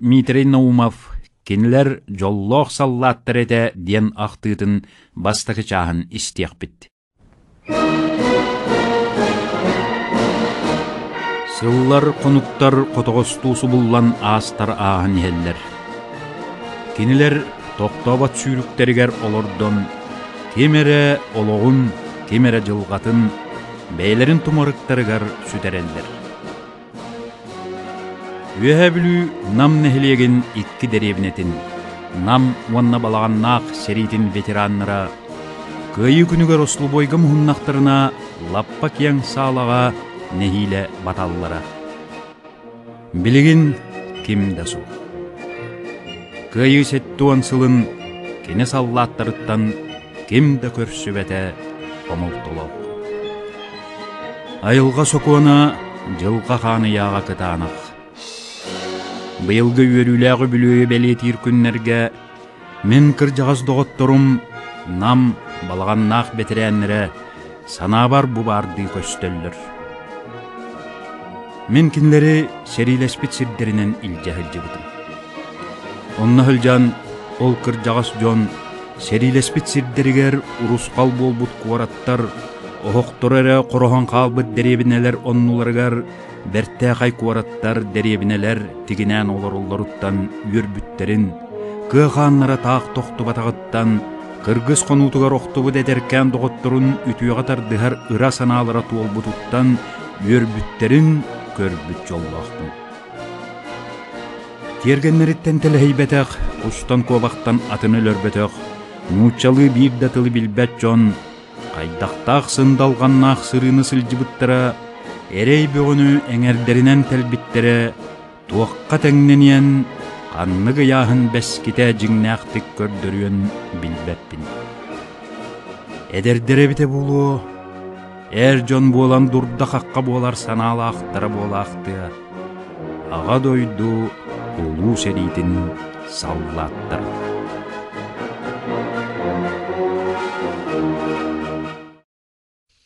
Дмитрий Наумов кинилер жоллоқ саллаттыр эте ден ақтыытын бастығы чағын истеқ бітті. Сыллар қонуктар қотоғыстуысы бұллан астар ағын еллер. Кинилер тоқтабат сүйріктерігер олордон, кемере олоғын, кемере жылғатын, бәйлерін тумарықтарығар сүтерелдер. Үйе білу нам нәхілеген икки деревнетін, нам уанна балаған нақ серейтін ветераннара, көйі күнігер ослу бойғы мұхыннақтарына лаппа кияң сағалаға нәхиле баталлара. Білігін кемді су. Көйі сәттуан сылын кене саллаттарыттан кемді көрсі бәті қомылтылау. Айылға сокуана жылға қаны яға кытанақ. Быйылғы өрүләғы бүлөйі бәлетір күннерге мен кір жағыз доғыттырым нам балған нақ бәтірәнірі санабар бұбарды көстөллір. Мен кінлері серилеспет сирдерінен илжәхілжі бұтым. Онна хылжан ол кір жағыз жон серилеспет сирдерігер урус қал бол бұт қуараттар, оғықтыр әрі қороған қалбыт деребінелер оннуларығар бәртті қай қуараттар деребінелер тегінен олар-оларуттан үйірбүттерін, қағанлара тақ тоқты батағыттан, қырғыз қонутығар оқтығы дәдеркен доғыттырын үтуяғатар дығар ұра саналара туол бұтуттан үйірбүттерін көрбүт жоллақтың. Тергеннеріттен тілі хейбетек, құстан қобақтан атыны лөрбетек, нұчалы бір датылы білбәт жон, қайдақтақ сындалғаннақ сырыны сылжыбыттыра, әрей бөғіні әңердерінен тәлбіттері, туаққа тәңненен қаннығы яғын бәскеті жіңнәқтік көрдірген білбәтпін. Әдердері біте болу, әр жон болан дұрда қаққа болар саналы ақтара болақты, аға дойду ұлу сәрейдің саллаттыр.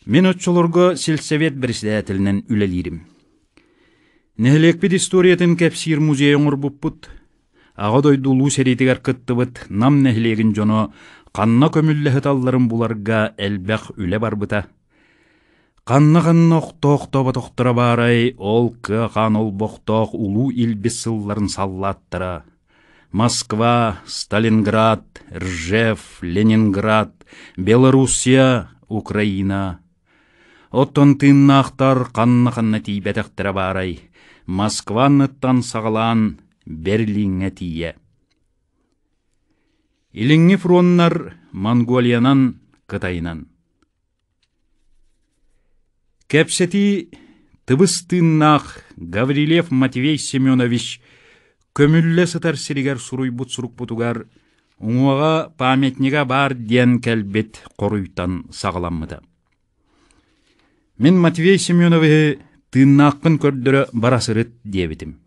Мен отчолорго сельсовет председателінен үлелерім. Нәхілекпет историятын кәпсир музей оңыр бұппыт, аға дойду ұлу сәрейтігер қыттыбыт нам нәхілеген жоно қанна көмілләхіт алларын бұларға әлбәқ үле барбыта. Қанна-қанна оқтоқ-тоба тоқтыра барай, ол қан ол боқтоқ ұлу илбес сылларын саллаттыра. Москва, Сталинград, Ржев, Ленинград, Белоруссия, Украина. Оттон тыннақтар қанна-қанна тейбәтіқтіра барай. Москваныттан сағалан Берлинге тие. Иліңі фроннар Монголиянан, Қытайнан. Кәпсети тыбыстыннақ Гаврилев Матвей Семенович көмілі сытар сиригер суруй бұт сұрук бұтугар ұңуаға паметниға бар ден кәлбет қоруйтан сағаламмыда. Мен Матвей Семеновичі тыннаққын көрдірі барасырыт дебітім.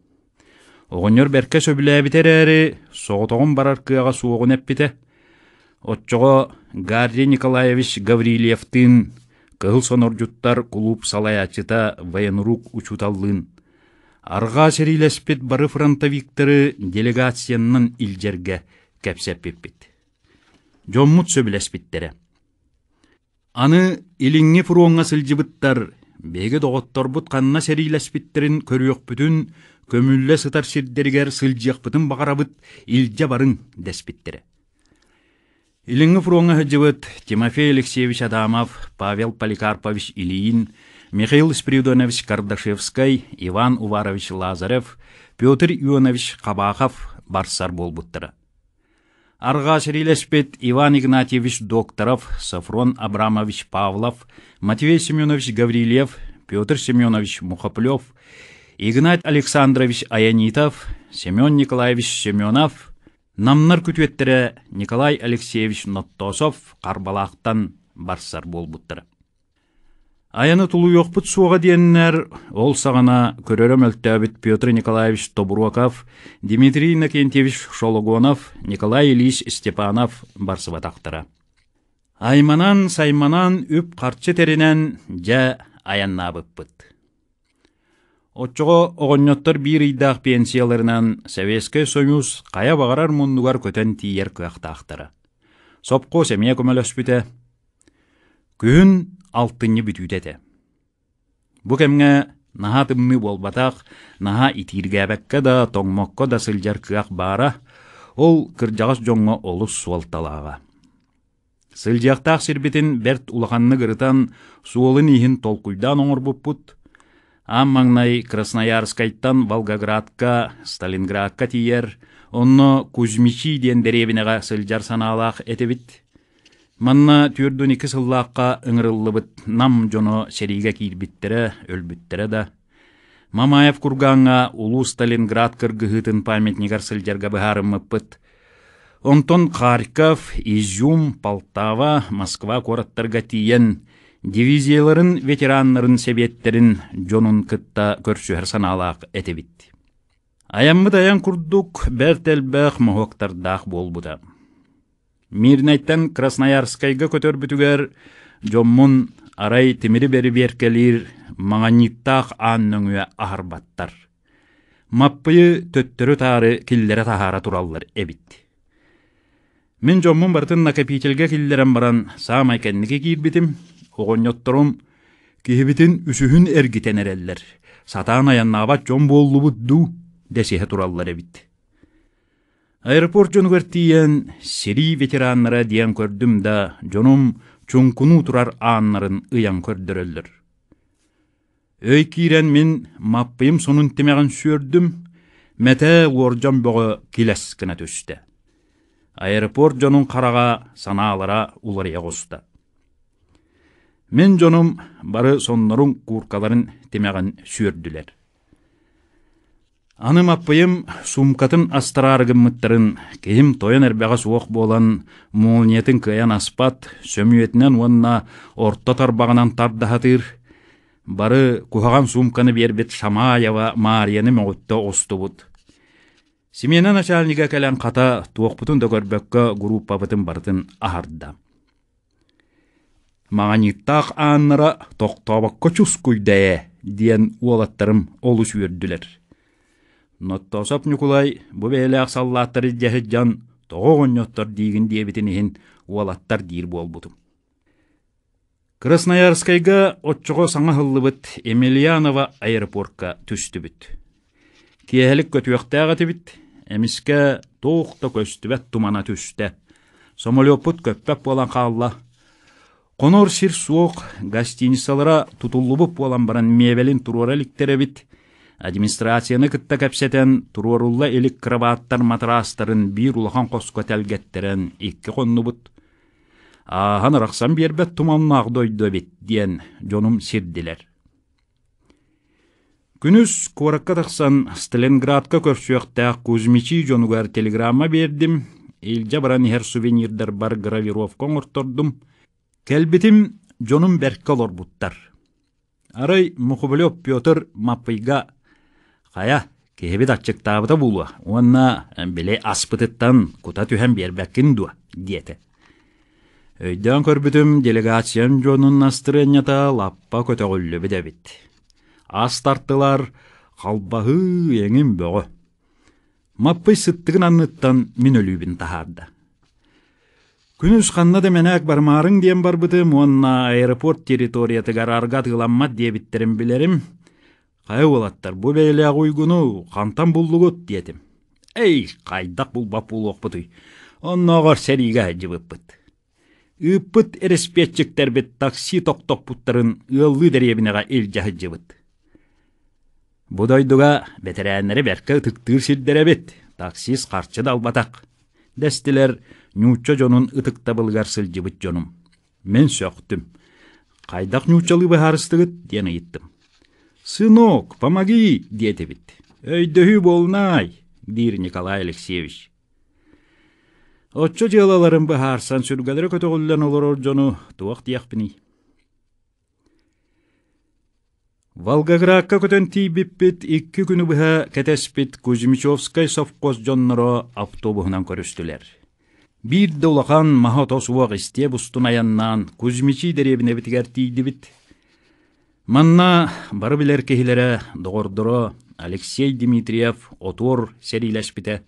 Оғынер бәрке сөбілі бітер әрі соғытоғын барар кыяға суығын әппіті. Отчоға Гарри Николаевич Гаврилевтің кығыл соноржуттар клуб салаячыта военрук учуталлын. Арға серилеспет бары фронтовикторы делегациянның илжерге кәпсәп пеппет. Жоммут сөбілеспеттері. Аны иліңі фуруонға сылжыбыттар, беге доғыттар бұт қанна серилеспеттерін көріөк бүтін, көмілі сытар сирдергер сылжияқ бұтын бағарабыт илже барын дәспеттері. Иліңі фуруонға хыджыбыт Тимофей Алексеевич Адамов, Павел Поликарпович Ильин, Михаил Спиридонович Кардашевский, Иван Уварович Лазарев, Петр Ионович Қабақов барсар болбуттыра. Арға серилеспет Иван Игнатьевич Докторов, Сафрон Абрамович Павлов, Матвей Семенович Гаврилев, Петр Семенович Мухоплев, Игнат Александрович Аянитов, Семен Николаевич Семенов, намнар күтуеттері Николай Алексеевич Ноттосов Қарбалақтан барсар болбуттыра. Аяны тулу yoqput суға дейіннер, ол сағана көрерім өлттәбіт Петр Николаевич Тобураков, Дмитрий Иннокентьевич Шологонов, Николай Ильич Степанов барсы батақтыра. Айманан сайманан үп қарчы терінен жа аянна бұппыт. Отчого оғонноттар bir ыйдаах пенсияларынан Советский Союз қая бағарар мұндуғар көтен тиер күйақтақтары. Сопқо семья көмөлөспүтэ. Күн алтынны бүтүтете. Бу кемге наха тыммы болбатақ, наха итиргәбәккә да, тоңмокко да сылжар кыақ бара, ол кыржағас жоңға олус суалталаға. Сылжақтақ сирбитин бәрт улаханны гырытан суолын ихин толкуйдан оңыр бұппут. Аммаңнай Красноярскайттан Волгоградка, Сталинградка тиер, онно Кузьмичи ден деревинеға сылжар саналақ этебит. Манна түрдүн 2 сыллаққа ыңырыллыбыт нам жоно сериге кирбиттере, өлбүттере да. Мамаев курганга улу Сталинград кыргыхытын памятнигар сылжарга быхарыммыппыт. Онтон Харьков, Изюм, Полтава, Москва кораттарга тиен дивизияларын ветераннарын себеттерин жонун кытта көрсүхер саналақ этебит. Аяммыт аян курдук бәртелбәқ мохоктардақ болбуда. Мирнайттан Красноярскайга көтөрбүтүгер жоммун арай тимири бери беркелир маңаниттақ анныңуя ахарбаттар. Маппыйы төттөрү тары киллere тахара тураллар эбит. Мен жоммун бартын накапителге киллерен баран саамай кенники кирбитим, оғоньотторум кихибитин үсүхүн эргитенереллер. Сатаан аяннабат жон боллубудду десеhe тураллар эбит. Аэропорт жону көртиен сери ветераннара диен көрдүм да жонум чуңкуну турар ааннарын ыян көрдөрөллөр. Өй кирен мен маппыйым сонун темеген сүрдүм, мете уоржан бөгө килес кына төстө. Аэропорт жонун карага санаалара уларыя коста. Мен жонум бары соннорун куркаларын темеген сүрдүлер. Аным аппайым сумкатын астырарыгыммыттарын кейім тойын әрбәға суық болан молниетін каян аспат, сөмүйетінен онына орта тарбағынан тардахатыр. Бары кухаған сумканы бербет Шамаева Марияны мәғытта осты бұд. Семена начальнига кәлән қата туақпытын дөгөрбәкка группа бұтын бартын ахарда. Мағаниттақ аннара тоқтабаққа чускуйдая диен уолаттарым олу сүйірділер. Ноттосап Николай бу бәйләк саллаттары жәһиджан тоғоньоттар дигин диебитинихин уалаттар дир болбутум. Красноярскайга отчого саңа хыллыбыт Емельянова аэропортка түстүбүт. Киехелик көтүөктәгә тибит, эмиске тоқта көстүбәт тумана түстә. Самолёпут көппәп болан қалла. Конор сир суок гостиницалара тутуллубуп болан баран мебелин турораликтер бит. Администрацияны кытта кәпсетен турорулла элик кроваттар матрастарын бир улахан қоско тәлгеттерен 2 қонну бұд. Ахан рақсан бербет туманнақ дойды бет, диен жонум сирдилер. Күнүс коракка тақсан Сталинградка көрсөқтәк Кузьмичи жонугар телеграмма бердим. Илжа баран хер сувенирдер бар гравировка оңыртордум. Кәлбетим жонум беркалор буттар. Арай Мухублёв Пётр маппыйга Қая, кехебет атчыктабыта булуа, онна біле аспытыттан кута түхен бербәккін дуа, диеті. Өйден көрбітім делегациям жонун астырынята лаппа көтөғілі бідәбіт. Астартылар қалбағы еңін бөғі. Маппый сыттығын анныттан мен өлүбін тахарды. Күнүс қанна деменәк бармарың дем бар бітім, онна аэропорт территориятыгар арга тығыламмат дебиттерін білерім. Қай олаттар, бұ бәйләғ ұйгыну, қантан бұллығыт, диетім. Эй, қайдақ бұл бап бұл оқпыты. Оннағар сәриге әжібіп бұд. Үппіт әріспетчіктер бет такси тоқ-тоқ бұттарын ұлы дәребінеға елжі әжібід. Бұдайдыға бәтірәнлері бәркі ұтықтыр сілдері бет. Таксис қарчы далбатақ. Дәстілер нюча жонун ұтықта бұлғар сілжібіт жонум. Мен сөқтім. Қайдақ нючалы бұхарыстығыт, дені еттім. «Сынок, помоги!» — диете бит. «Өйдөһү болнай!» — дир Николай Алексеевич. Отчо жалаларын бахарсан сүргәлері көтөғыллен олар жону туақ тияқпini. Волгоградка көтөн тийбиппит 2 күні бұха кәтәспит Кузьмичевскай совхоз жонноро автобусынан көрістілер. Бір долақан маха тосуақ исте бұстун аяннан Кузьмичи деребіне бітігер тийді бит. Манна бары билер кехилere доғордоро Алексей Дмитриев отуор серилеспите.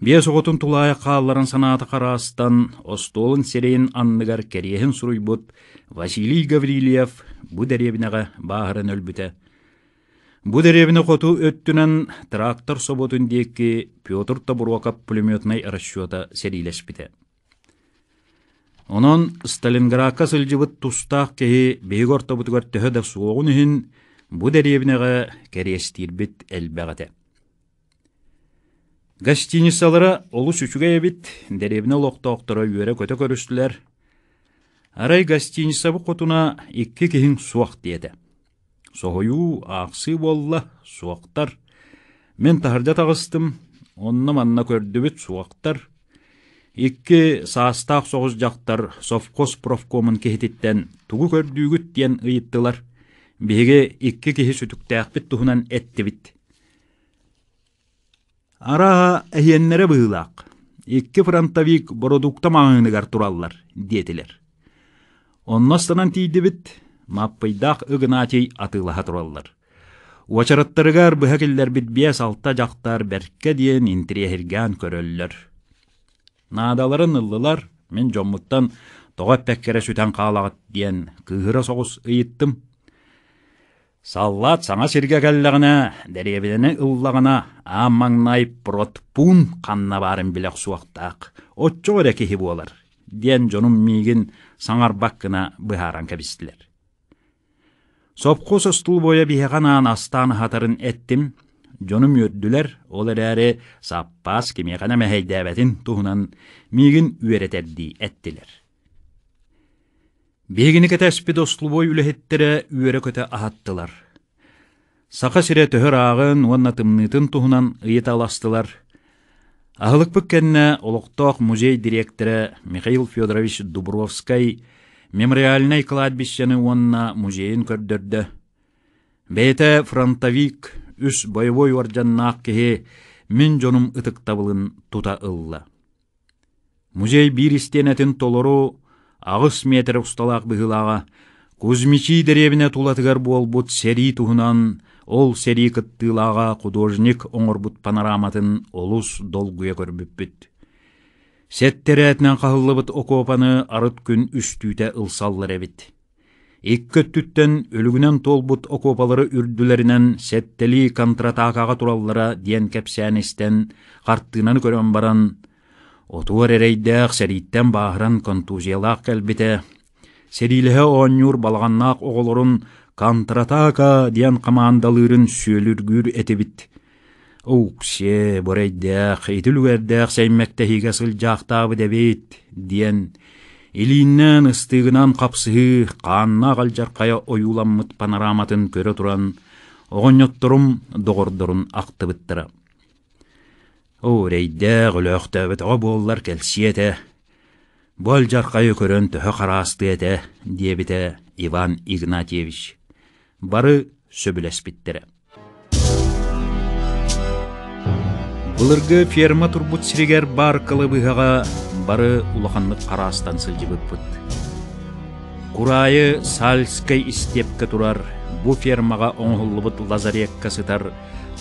Бия соғытын тулая қалларын санаты қарастан остолын серейін анныгар керейін суруйбут Василий Гаврилиев бу деребінеға бағырын өлбіте. Бу деребіне қоту өттінен трактор соботын дейкі Петр Табуруакап пулеметнай расчета серилеспите. Онон Сталинградка сылжыбыт тустақ кеhi бейгорта бұтығар төхөді суоғын үйін бұ дәребінеға кәрестирбіт әлбәғате. Гостиницалары олу сүчуге ебіт дәребіне лоқтауқтыра үйері көті көрістілер. Арай гостиница бұ қотуна ikki кехін суақ деді. Соғойу ақсы болла суақтар. Мен тахарда тағыстым, онны манна көрдібіт суақтар. Икки саастақ соғыз жақтар совхоз профкомын кехететтен тугу көрдүүгүт диен ыйыттылар. Беге икки кехи сүтүктәқпит тухунан әтті бит. Ара әйеннері бұғылақ. Икки фронтовик бородукта маңыныгар тураллар, детилер. Оннастынан тейді бит, маппайдақ ыгынатей атылаға тураллар. Уачараттарыгар бұхакеллер бит 5-6 жақтар бәркке диен интриехирган көрөллөр. Надаларын ыллылар, мен жоммуттан тоға пәккері сүтен қалағыт диен кыгыра соғыс ыйыттым. Саллат саңа сирге кәллағына, дәребедені ыллағына аммаңнай протпун қанна барын білек суақтақ. Отчо рәкехи болар, диен жонум мигін саңар баққына бұхаран кәбістілер. Сопқос ұстыл бойа бейғанан астан хатарын әттім, жонум өрдүлер, олар әрі саппас кемеғана мәхейдәбәтін туғынан мигін үйеретерді әттілер. Бегіні кәтәспі достыл бой үліхеттері үйері көті ағаттылар. Сақа сире төхір ағын, онна тымнытын туғынан ұйыт аластылар. Ағылық бүккенне олықтақ музей директоры Михаил Федорович Дубровскай мемориальный кладбищені онна музейін көрдірді. Бәйті фронтовик үс боевой оржаннақ кеге мен жонум ытык табылын тута ылла. Музей бір истенетін толору ағыс метр ұсталақ бұғылаға Кузьмичи деребіне тулатығар болбут сери туғынан ол сери кыттылаға художник оңырбут панораматын олус долгуя көрбіппіт. Сеттері әтінен қағылыбыт окопаны арыт күн үстүйте ылсаллар әбіт. Иккөттүттен өлігінен толбут окопалары үрділерінен сеттели контратакаға тураллара диен кәпсәністен қарттығынан көрен баран, отуар әрейдәқ сәриттен бағыран контузиялақ кәлбіте, серилігі оңюр балғаннақ оғылырын контратака диен қамандалырын сөліргүр әтебіт. Оуксе, борайдәқ, етілуәрдәқ сәймәктәхиге сылжақтабы дәбет, диен илиннен ыстығынан қапсығы қанна қалжарқая ойуламмыт панораматын көрі тұран, оғыньоттырым доғырдырын ақты біттіра. О, рейдәқ үліқтәбіт оға боллар кәлсиеті, бол жарқайы көрін түхі қарасты еті, дебіті Иван Игнатьевич. Бары сөбілес біттірі. Бұлырғы ферма турбут сиригер бар қылыбыға бары улаханлык қарастан сылжыбыт бұд. Курайы Сальскай истепке турар, бу фермаға оңғылыбыт лазарекка сытар,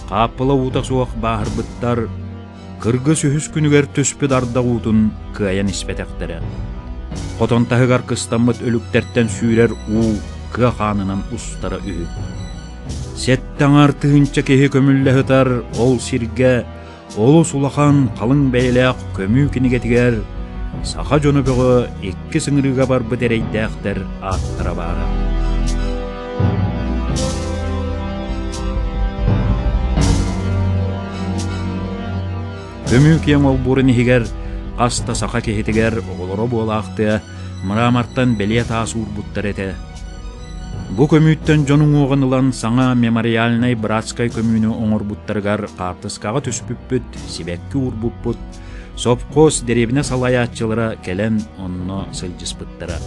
қапылы ұтақ суақ бағыр бұттар, кыргы сүйіс күнігер төспі дарда ұтын кыаян іспетектері. Қотонтағығар қыстамыт өліктерттен сүйрер у кы қанынан ұстары үйі. Сеттен артығынша кеге көмілі ғытар, ол сирге, олу сулахан қалың бәйләқ көмі кенегетігер, сақа жоны бұғы еккі сыңырыға бар бұдерейдәқтер аттыра бары. Көмі кен ол бұрын егер, қаста сақа кехетігер оғылыры болақты, мұрамарттан бәле тасуыр бұттар еті. Бу көмүйттен жонуң оғынылан саңа мемориальнай братскай көмүйні оңыр бұттарғар қартысқаға түспүппүт, себеккі урбуппут, совхоз деребіне салаятчылары келен онно сылжыс бұттыра.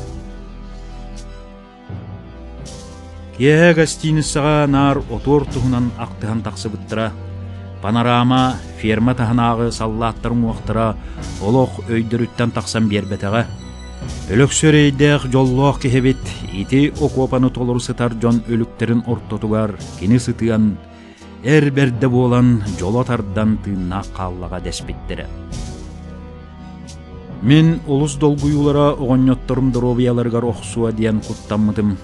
Кеге гостиницаға нар отор тұғынан ақтыған тақсы бұттыра, панорама, ферма тағынағы саллаттарын уақтыра, олық өйдіріттен тақсан бербетіға, Өлөксөрейдәк жоллоқ кехебет, ити окопаны толыр сытар жон өліктерін ортотугар кені сытыян, әрберді болан жолотардан тыынна қаллаға дәспеттері. Мен олыс долгуюлара оғоньотторым дробияларгар оқсуа диен құттаммытым.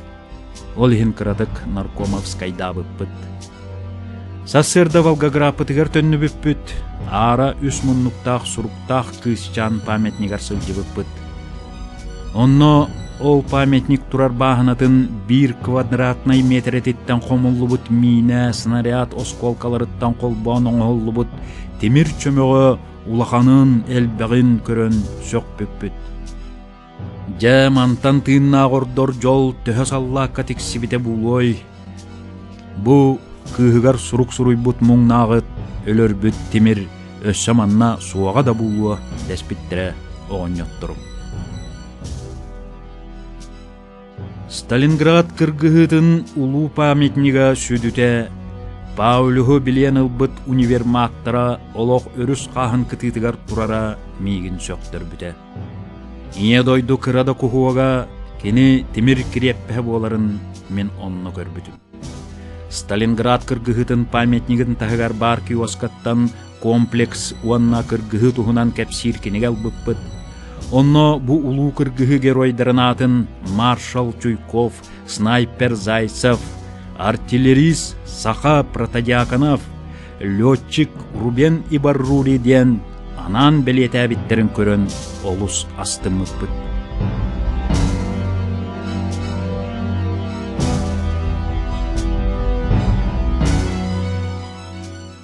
Ол ехін кыратык наркомовскайда бұппыт. Сассырда Волгограппытыгар төнні бүппіт, ара үс мұннуқтақ сұруқтақ кыысчан памятнигар сылжы бұппыт. Онно ол памятник турар бахынатын 1 квадратный метрететтен қомыллы мина, снаряд, осколкаларыттан қолбан оңғыллы темір чөмөгі улаханын әлбәғін көрін сөк бүппіт. Жа мантан тыынна ғордор жол төһө саллаққа тексибіте бұлой. Бұ кыһыгар сурук-суруй бұт мұңнағыт, өлөр бүт темір өссаманна суаға да бұлуа дәспіттірі оғыньоттырым. Сталинград кыргыһытын улуу памятнига сүдүтэ Паулюху билен ылбыт универматтара олох өрүс қағын кытытыгар турара мигин сөктөр бүтэ. Ие дойду кырада кухуага кени темир киреппе боларын мен онно көрбүтүм. Сталинград кыргыһытын памятнигин тахыгар бар киоскаттан комплекс уанна кыргыһы тухунан кепсир кенегел быппыт. Онно бу улуу кыргыһы геройдарынатын маршал Чуйков, снайпер Зайцев, артиллерист Саха Протодиаконов, летчик Рубен Ибаррури ден анан белетәбиттерин көрөн олус астымыппыт.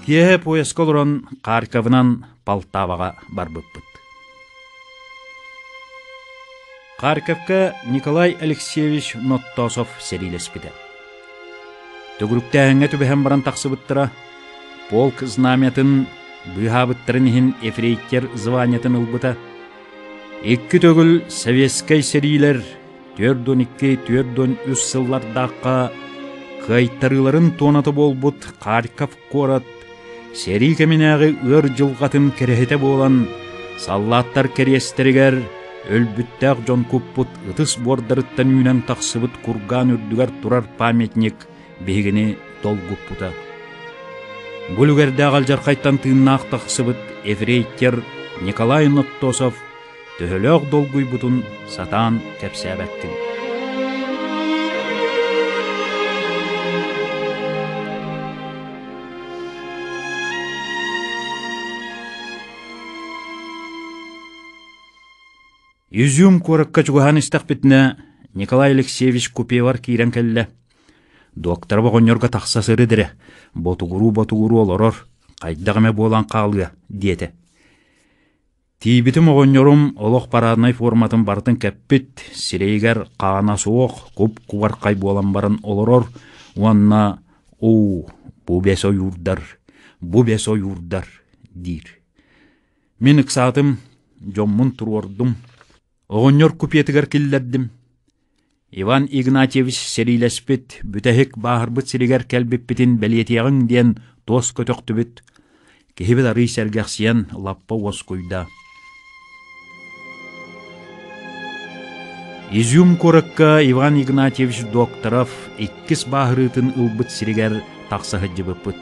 Кие поясколорон Харьковнан Полтавага барбыппыт. Харьковка Николай Алексеевич Ноттосов серилеспиде. Түгүрүктәһәңгә түбәһәм баран тақсыбыттыра, полк знаметын быһабыттырынһин эфрейтер званиятын ылбыта. Икки төгүл советскай серилер 4-2-4-3 сыллардаққа кайтарыларын тонаты болбут Харьков корат, сери кеминәғы өр жылғатын керехете болан саллаттар керестерігер өлбүттәк жон куппут ытыс бордарыттан үйнен тақсыбыт курган үрдігер турар памятник бейгіне толгуппута. Бүлігерді ағалжар қайттан тыыннақ тақсыбыт эфрейтер Николай Ноттосов төхөлөк долгуй бутун сатан кәпсәбәттін. Юзюм коракка чугахан истақпетіне Николай Алексеевич Купевар кирен кәлі. Доктор бағонерға тақсасыры дірі, ботугуру олорор, қайдағыме болан қалғы, деді. Тибітім оғонерім олық параднай форматын бартын кәппет, сирейгер қағана соқ, көп куварқай болан барын олорор, уанна, бұ бес ойурдар, дир. Мен ықсатым, жоммын тұрордым, оғонер күпетігер келдердім. Иван Игнатьевич серилеспет, бүтәхік бағырбыт сиригер кәлбіппетін бәлетияғын ден тос көтөқті бүт, кехебет ары сәргәқсиян лаппа ос көйда. Изюм коракка Иван Игнатьевич докторов иккіс бағырытын ылбыт сиригер тақсығы жыбыппыт.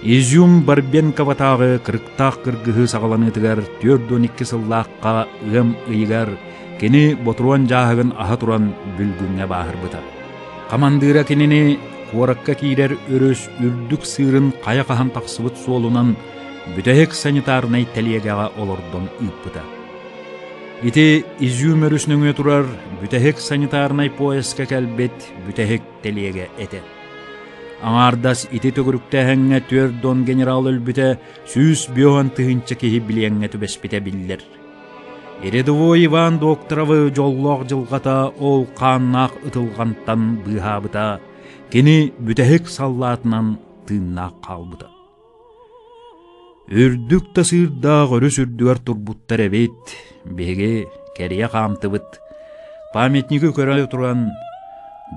Изюм Барбенковатағы кырықтақ кыргығы сағаланытығар 4-12 сыллаққа ұғым ұйығар кені ботруан жағығын аға туран бүлгінге бағырбыта. Командыра кенені қоракка кейдер өрөс үрдік сырын қаяқахан тақсыбыт солунан бүтәхек санитарнай тәлиегаға олордон ұйппыта. Ити Изюм өрісінің турар бүтәхек санитарнай пояска кәлбет бүтәхек тәлиеге әті. Аңардас ити төгіріктәхәңе 4 генерал өлбіте сүйіс биоған тұхынча кехи білеңе түбеспіте білдер. Ередовой Иван докторовы жоллоқ жылғата ол қаннақ ұтылғантан бұғабыта, кені бүтәхік саллатынан тыыннақ қалбыта. Үрдік тасырдақ өріс үрдігер турбуттар әбет, беге кәрия қамтыбыт, памятнигі көрәлі тұрған,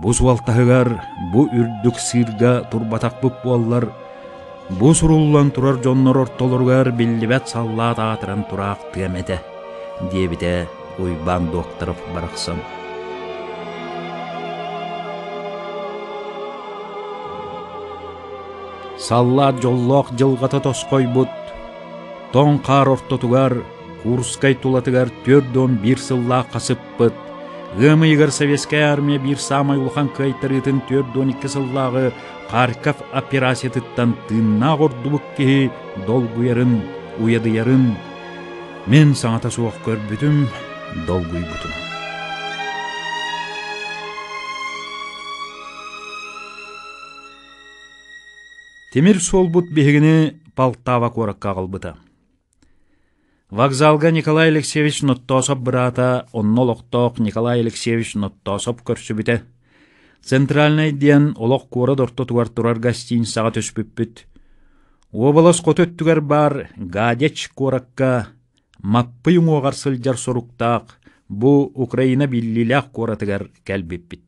бұ суалтағығар, бұ үрдік сырға турбатақ бұп боллар, бұ сұрулан тұрар жоннор ортолырғар білдібәт саллат атыран тұрақ түйемеді. Дебіте Уйбан докторов барақсам. Салла жоллоқ жылғата тосқой бұд. Тон қар ортотугар, Курскай тулатыгар 4-1 сылла қасып бұд. Гымыйгар Советская армия бір самай улхан кайтырытын 4-2 сыллағы Харьков операциятыттан тынна гордубук кеhi долгуярын, уядыярын. Мен саңата суақ көрбүтім, долгуй бұтым. Темир сол бұт бігіні Полтава коракка қалбыта. Вокзалга Николай Алексеевич Ноттосов брата, оннолоқтоқ Николай Алексеевич Ноттосов көрсүбіті. Центральный ден олық кора дортотуар турар гостиницаға төспүппүт. Обалас көтөттүгер бар гадеч коракка маппы юңоғар сылжар соруктақ бұ Украина биллилях коратыгар кәлбеппит.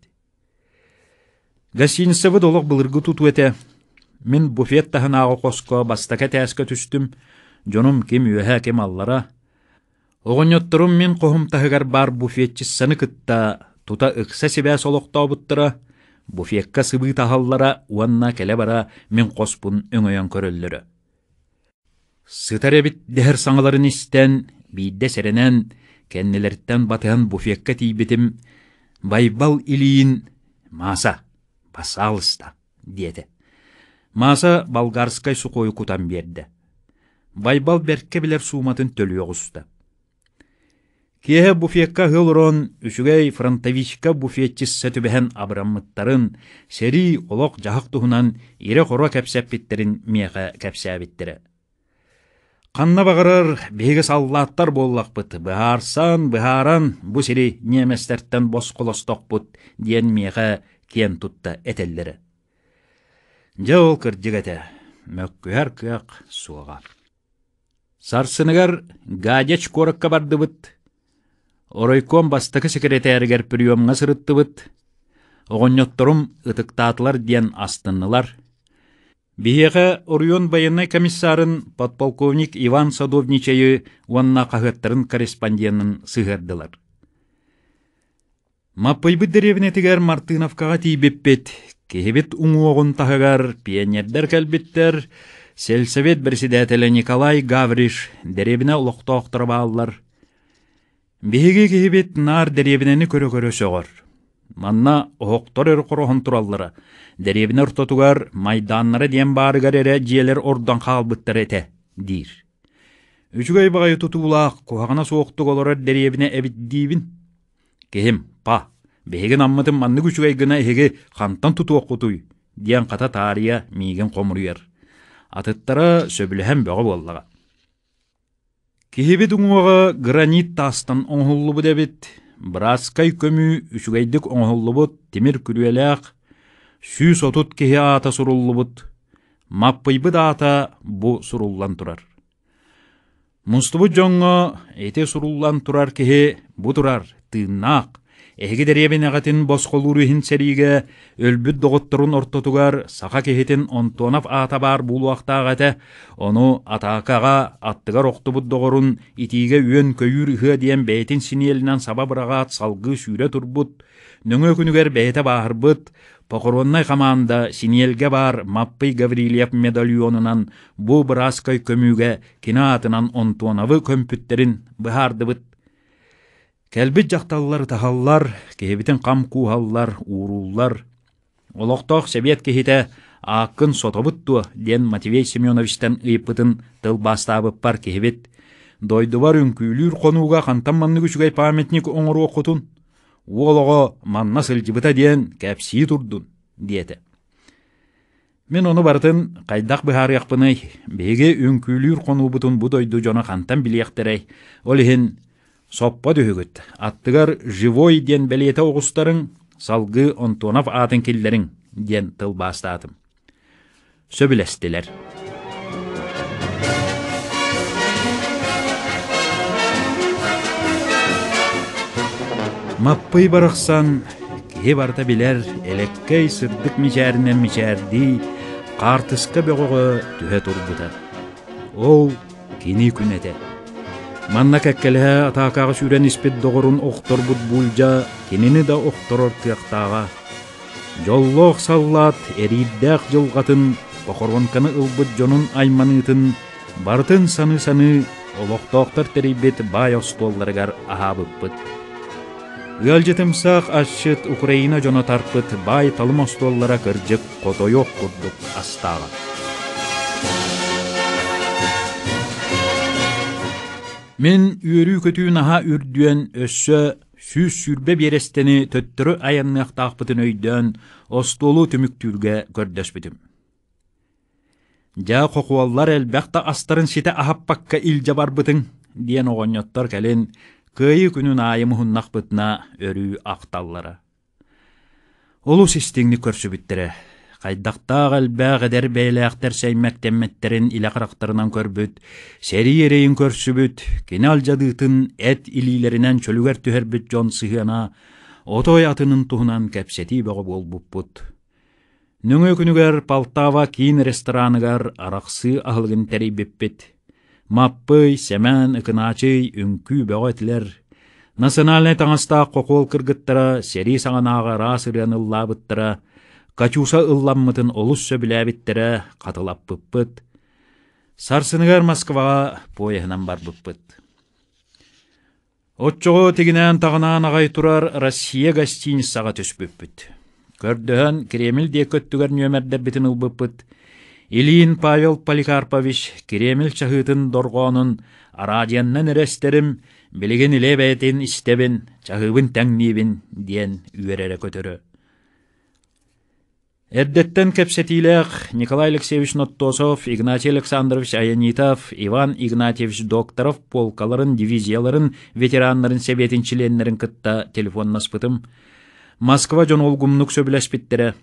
Гостиницаға долық бұлырғы туту әте. Мен буфет тахынағы қоско бастака тәскі түстім. Жонум кем үйәһә кем аллара. Оғыньоттырым мен қоғым тахыгар бар буфетчі саны кытта тута ықса себе солоқтау бұттыра. Буфетка сыбы тахаллара уанна келе бара мен қоспун өңөйөн көрөллөрі. Сытар әбіт дәр саңыларын істен, бейді сәренен, кәннелерттен батыған буфетка тейбетім, байбал илиін маса, басалыста, деді. Маса болгарскай сукойы кутан берді. Байбал берке білер сууматын төлі оғыста. Кеhe буфетка ғылырон үшігей фронтовичка буфетчис сөтібіген абыраммыттарын сери олық жағық тұхынан ире қора кәпсәппеттерін меға кәпсәбеттері. Қанна бағырыр бегі саллаттар боллақ бұт, бұхарсан, бұхаран бұ сери неместерттен бос қолостоқ бұт ден меға кен тұтта әтеллері. Жауыл кірдігеті, мөккүйәр күйәк суға. Сарсынығар гадеч корыққа барды бұт. Оройком бастықы секретәрігер приемға сырытты бұт. Оғыньоттырым ұтықтатылар ден астыннылар. Бейеға Орион военный комиссарын подполковник Иван Садовничайы уанна қағыттырын корреспонденін сығырдылар. Маппайбы деревнетігер Мартыновкаға тейбеппет. Кехебет уңуоғын тағығар пионердер кәлбеттер, сельсовет председателі Николай Гавриш деребіне ұлықтауқтыры бағалар. Беге кехебет нар деребінені көрі-көрі соғыр. Манна оқтор өрқұрығын тұраллары. Деребіне ұртатуғар майданлары ден барығар әрі жиелер ордан қалбыттар әті, дейір. Үчігай бағайы тұтуылақ, қоғана соқтық олар деребіне әбіт дейбін. Кехем, па, беген аммытым манны күчігай гына әге қантан тұту оқытуй, ден қата тария мейген қомырыйар. Атыттара сөбіліхен бөғі боллаға. Кехебет ұңуаға гранит тастан оңғылы бұд әбет, Браскай көмі үшігайдік оңғылы бұд, темір күреләқ, сүйс отут кеhe ата сұрулы бұд, маппайбы да ата бұ сұруллан тұрар. Мұстыбы жоңға әте сұруллан тұрар кеhe бұ тұрар, тыыннақ, Эге деребен ағатын босқолурухин сәриге өлбүт доғыттырын ортотугар сақа кехетін онтонав ата бар бұлуақта ағаты, оны атақаға аттығар оқтыбыт доғырын итиге үйен көйір үхі дейін бәйтін синелінен саба бұрағат салғы сүйре тұрбыт, нөңі күнігер бәйті бағырбыт, Покороннай команда синелге бар Маппый Гаврилев медальонынан бұ Браскай көмüge кинаатынан онтонавы көмпүттерін бұхардыбыт. Кәлбет жақталылар тахаллар, кехебітін қам кухаллар, уруллар. Олоқтоқ совет кехете ақын сотобытту ден Матвей Семеновичтен ыйпытын тыл бастабып бар кехебет. Дойдывар үнкүйлүр қонуға қантамманны күшігай памятник оңыру оқытын. Олығы манна сылжыбыта ден кәпсі тұрдын, деді. Мен оны бартын қайдақ бұхар яқпыны беге үнкүйлүр қону бұтын бұ дойду жона қантам білияқтырай. Олығын соппа дүйігіт, аттығар живой ден бәлеті оғыстарың, салғы онтонав атын келдерің, ден тыл бастатым. Сөбілестілер. Маппый барықсан, ке барта білер, әлеккей сырдық мечәрінен мечәрді, қартысқа бөғығы түхе тұрбыта. Ол кені күнеті. Манна кәккеле атакағы сүрен испет доғырын оқтор бұд бұлжа, кенені да оқтырор тияқтаға. Жоллоқ саллат, әриддәқ жылғатын, боқорванканы ылбыт жонын айманыытын, бартын саны-саны, олоқтоқтар тәрейбет бай остолларығар ахабыппыт. Үәлжетімсақ ашшыт Украина жона тарпыт бай талым остоллара кыржық қотойоқ құрдық астаға. Мен үйөрүү көтүүн аха үрдүен өссө сүз сүрбе берестени төттөрү аянныактаакпытын өйдөн остолу түмүктүүргө көрдөспүтүм. Жа кокуаллар элбекта астарын сите ахаппакка илже барбытың диен огоньоттор келин кыйы күнүн айымы хуннакпытына өрүү акталлара. Олу систиңни көрсүбүттере. Кайдактаак элбэк эдер бейлээктер сеймектемметтерин илекарактарынан көрбүт, сери эрейин көрсүбүт, кини алжадыытын эт илилеринен чөлүгер түһербүт жон сыhыана, отой атынын туһунан кепсети бөгө болбуппут. Нүңө күнүгер Полтава кийин рестораныгар араксы ахылгын терейбиппит. Маппый, семен, ыкыначый, үңкүү бөгө этилер. Национальный таңаста кокол кыргыттара, сери саңанага расырыан ыллабыттара, Качуса ылламмытын олус сөбіләбіттері қатылап бұппыт. Сарсыныгар Москваға пояғынан бар бұппыт. Отчоғы тегінен тағынан ағай тұрар Россия гостиницаға түс бұппыт. Көрдіғін Кремль де көттігер нөмердер бітін ұлбыппыт. Ильин Павел Поликарпович Кремль чахытын дорғонын арадияннан әрестерім білеген иле бәйтін істебін, чахыбын тәңнебін ден үйерері көтірі. Эрдеттен кепсетилек Николай Алексеевич Ноттосов, Игнатий Александрович Аянитов, Иван Игнатьевич Докторов полкаларын, дивизияларын, ветеранларын себетинчиленлерин кытта телефоннаспытым. Москва жон олгумнук сөбіләспіттері.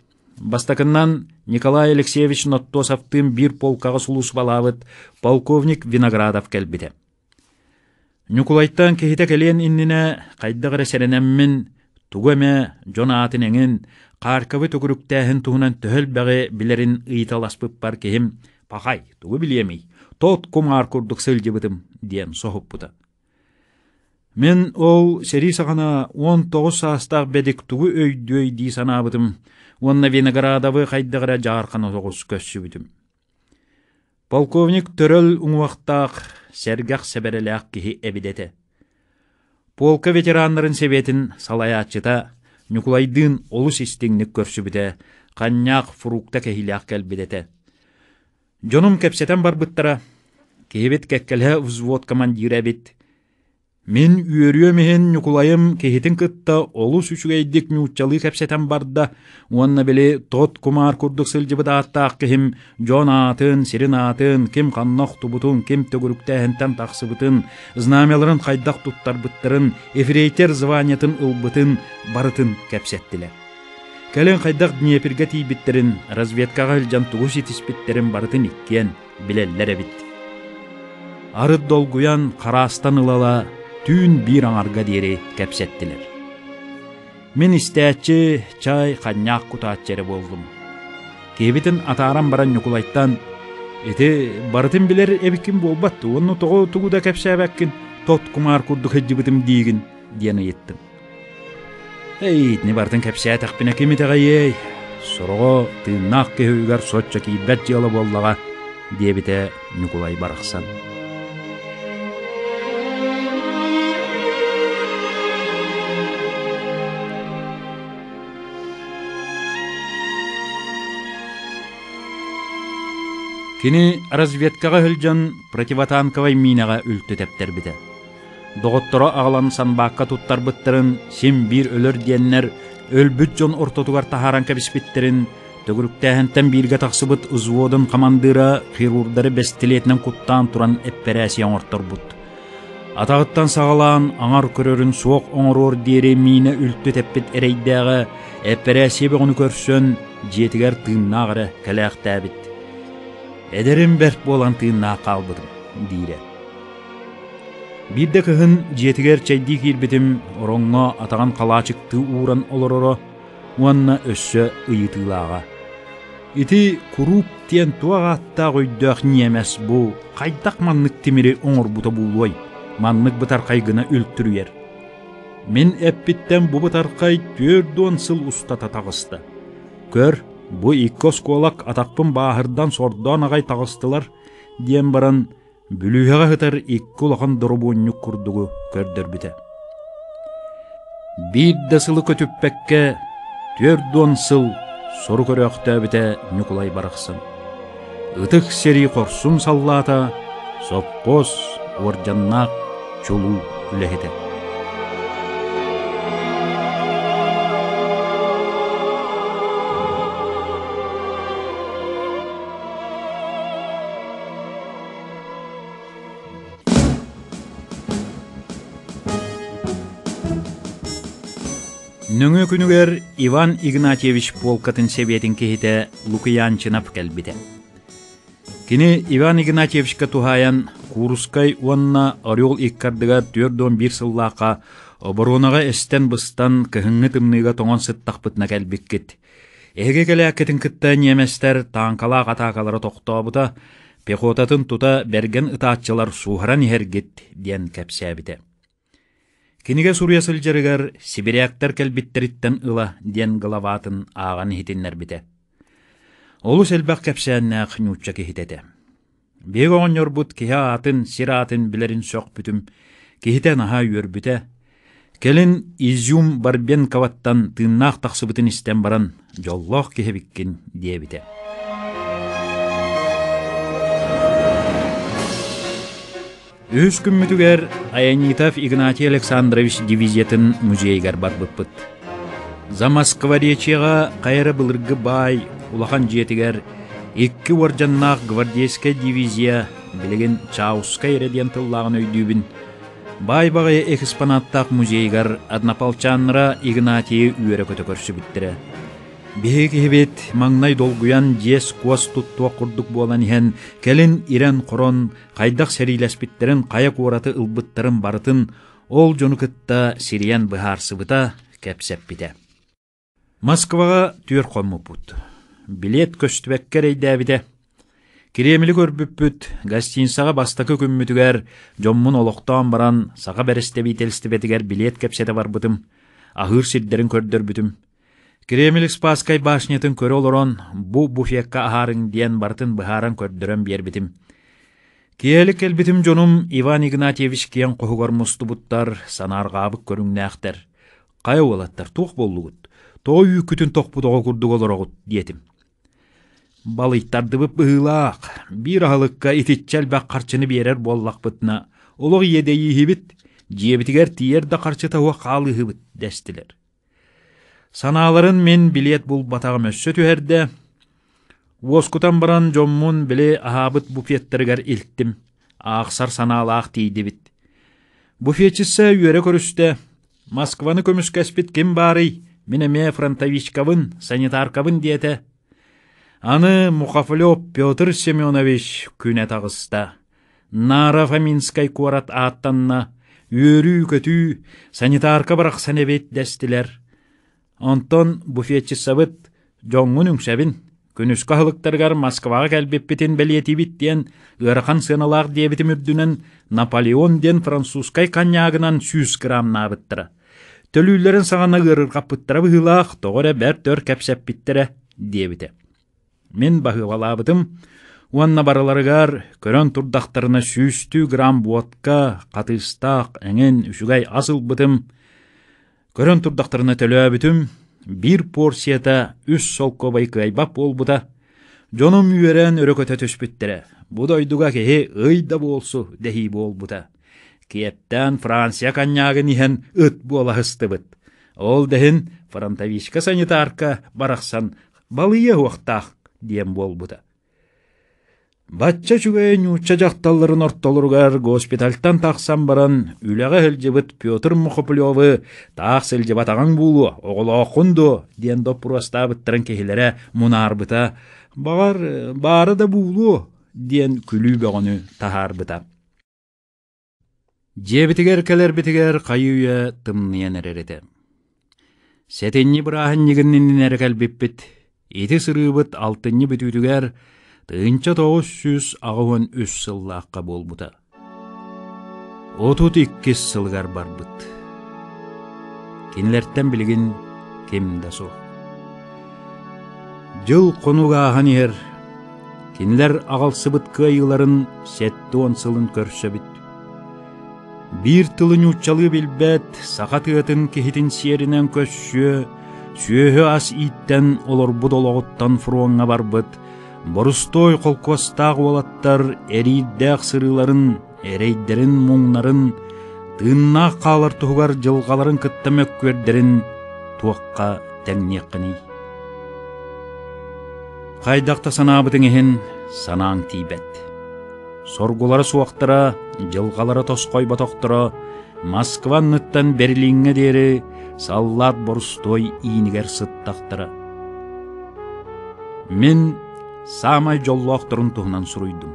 Бастакыннан Николай Алексеевич Ноттосовтың бир полкаға сулус балабыт полковник Виноградов келбіді. Нюкулайттан кехите келен иннине қайдағыры сәренеммін, тугөме жон атын әңін, Қаркабы түгіріктәхін туғынан төхіл бәғі білерін ұйталаспып бар кехім, пақай, туғы білемей, тот құмар күрдік сыл жебітім, ден соғып бұда. Мен ол сәрі сағана 19 састақ бәдік туғы өйді дей санабытым, онна Виноградовы қайдағыра жарқаны соғыз көссі бүтім. Полковник төрөл ұңуақтақ сәргақ сәбәреләқ кехі әбідеті. Полка ветеранларын себетін салаятчыта, Нюкулайдын олус истиңник көрсүбүтэ, канняк фрукта кехиляк келбидете. Жонум кепсетен барбыттара, кехебет кеккеле взвод командира бит. Мен үйөрүө мехен Нюкулайым кехитин кытта олус үчүгейдик нючалы кепсетен барда, уанна беле тот кумар курдук сылжыбыда аттаак кехим, жон атын, сирин атын, ким каннох тубутун, ким төгүрүктәһентен тақсыбытын, знамеларын хайдақ туттарбыттырын, эфрейтер званиятын ылбытын, барытын кепсеттилер. Кәлен хайдақ Днепрге тийбиттерин, разведкаға ылжан тугус итиспиттерин барытын иккен, билеллер эбит. Арыт долгуян қарастан ылала, түйін бір аңарға дері кәпсеттілер. Мен істәтчі чай қанняқ құтатчері болдым. Кебетін атаран баран Нюкулайттан, барытын білер әбіккін болбатты, оны тоғы тұғыда кәпсә бәккін, тот құмар күрді қыджы бітім дейгін, дені еттім. Не бартын кәпсә тақпіне кемітіға ей, сұрғы тыынақ кехүйгер сотча кейбәт жалы боллаға, дебіті Нюкулай барақсан. Кини разведкаға хылжан противотанковай минаға үлті тәптер біді. Доғыттыра ағылан санбаққа туттар бұттырын, сен бір өлір дейіннер, өлбүт жон ортотуғар тахаран кәбіспеттерін, төгіріктәхінтен бірге тақсыбыт ұзводын командыра хирурдары бәстілетінен құттан тұран әпперәсиян ортар бұд. Атағыттан сағалан аңар көрерін суық оңырор дейірі мина үлті тәппет әрейдәғы әпперәсия бұғыны көрсін, жетігер тыыннағыры кәләқтәбіт. Эдерим бәрт болан тыынна қалбыдым, дейре. Бірді кығын жетігер чайди кирбітім, оронға атаған қалачықты уран олороро, уанна өссі ұйытылаға. Ити куруп тен туаға атта қойдақ немес бұ, қайдақ маннық темірі оңыр бұта бұлуай, маннык бытаркай гына үлттүрүер. Мен эппиттен бу бытаркай 4 сыл устата тагысты. Көр, бу икки осколак атакпын баахырдан сордон агай тагыстылар, диен баран бүлүһэҕэ хытар икки улахан дорубууннук курдугу көрдөрбүтэ. Биирдэ сылы көтүппекке 4 сыл сору көрөөхтөөбүтэ нюкулай барахсын. Ытык сери корсун саллаата, соппос оржаннаак чулу үлэхите. Нөңө күнүгер Иван Игнатьевич полкатын себетін кехите Лукиянчынап кәлбіте. Кини Иван Игнатьевичка тухаян Курускай уанна Орел иккардыга 4-1 сыллақа оборонаға эстен быстан кыһыңы тымныга тоңон сыттақпытна кәлбіккет. Эге кәләккетін кытта неместер танкалақ атакалары тоқтабыта, пехотатын тута берген ытаатчылар суғаран ергет ден кәпсәбіте. Киниге Сурия сылжырыгар сибиряктар кәлбиттериттен ыла ден гылаватын аған хитиннер бите. Олу сәлбақ кәпсәннәқ нюча кехитете. Бег оңыр бұд кеха атын, сиратын білерін соқ бүтім, кехитен аға үйір Келін изюм барбен каваттан тыннақ тақсыбытын істен баран жоллоқ кехебіккен дие бите. Үз күммүтүгер Аянитов Игнатий Александрович дивизиятын музейгар бар бұппыт. За Москва-речеға қайры былырғы бай, улахан жетігер, 2 оржаннақ гвардейская дивизия, білеген Чаускай редиентыллағын өйдүүбін. Бай бағай экспонаттақ музейгар Однополчанра Игнатий үйері көті көрсі біттірі. Беге хебет маңнай долгуян жес куас туттуа құрдық болан ехен, келін ирен құрон, қайдақ сәриләспіттерін, қаяк ораты ылбыттарын барытын, ол жону кытта сириян бұхарсыбыта кәпсәп біте. Москваға түйір қомы бұд. Билет көстібәккер әйдәбіде. Киремілі көрбүппүт, гостинсаға бастакы күммүтігер, жоммун олықтан баран, саға бәрістебей телістібетігер билет кәпсеті бар бұтым, ахыр сирдерін көрдөр бүтім. Кремль Спаскай башнетін көрі олырон, бұ буфекка ахарын диен бартын бұхаран көрдірін бербітім. Киелік әлбітім жонум Иван Игнатьевич киен қоғығар мұсты бұттар, санарғабық көріңнәқтер. Қай олаттар тоқ болуғыт, той үкітін тоқ бұдығы күрдіг олырағыт, диетім. Балыйттарды бұп бұғылақ, бір ағылыққа итетчәл бәк қарчыны берер боллақ бұтына, олығы едейі хебіт, жебітігер тиерді қарчы тауы қалы хебіт дәстілер. Саналарын мен билет бұл батағым өссө түхерді. Оскутан баран жоммун біле ахабыт буфеттергер илттім. Ақсар саналақ тейді бит. Буфетчісі үйері көрісті. Москваны көміс кәспет кем бары, менеме фронтовичкавын, санитаркавын диеті. Аны Мухафлёв Петр Семенович күне тағыста. Нара Фаминскай куарат аттанна, үйері көтü санитарка барақ санебет дәстілер. Онтон буфетчі сабыт жоңын үңсәбін, күнүс қағылықтарғар Москваға кәлбеппетін бәлеті біттен ұрақан сыналақ дебітім үрдінен Наполеон ден французскай коньягынан 100 грамм набыттыра. Төлүлерін сағана ғырыр қапыттыра бұғылақ, тоғыра бәр төр кәпсәп біттірі дебіті. Мен бағывалабытым, уанна бараларығар көрін тұрдақтарына 100 грамм водка, қатыстақ, әңін үшігай асыл бұтым. Көрін тұрдақтарына төлі бүтім, бір порсията үс солқобай қайбап ол бұта. Жоным үйерен өрекөті төспіттірі. Бұда ойдуға кеге ұйда болсу дәхи бол бұта. Кептен Франция коньягын ехен ұт бола хысты бұт. Ол дәхін фронтовичка санитарка барақсан балыя уақтақ дем бол бұта. Батча чүгейін уча жақталырын ортолырғар госпитальтан тақсан баран үләға хілжібіт Петр Мухафлёвы тақ сілжібат ағаң бұлу, оғылы оқынду, ден доппұраста бұттырын кехілері мұнар бұта, бары да бұлу, ден күлі бөғіні тахар бұта. Жебітігер кәлер бітігер қайуя тымниян әререді. Сәтенні бірағын негіннен әрекәл біппіт, еті сырыбыт алтынны бүтүтігер, Тынча 900 ағуын үс сыллаққа бол бұта. 32 сылгар барбыт. Кинилерден билигин кем да соқ. Жыл конуга ахан ер, кинилер агалсыбыт кайыларын сетті он сылын көрсөбіт. Бир тылын учалы билбет, сақат ыатын кехитин серинен көссө, сүйөһө ас иттен олор будологуттан фруонга барбыт, борустой колкостагы болаттар эрийдәк сырыларын, эрейдерин муңнарын, тыынна қалар туғар жылғаларын кыттамек көрдерин туаққа тәңнеққыни. Қайдақта санабытың ехін санаң тейбет. Соргулары суақтыра, жылғалары тосқой батоқтыра, Москван ныттан Берлинге дері саллат борустой иінігер сыттақтыра. Мен самай жоллуақтырын туғынан сұруйдым.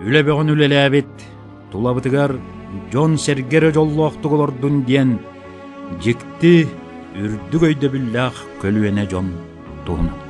Үлебеғін үлеләбет, тулабытыгар Жон сергері жоллуақтығы олордun диен, жекті үрдік өйді білләқ көлуене жон туғынан.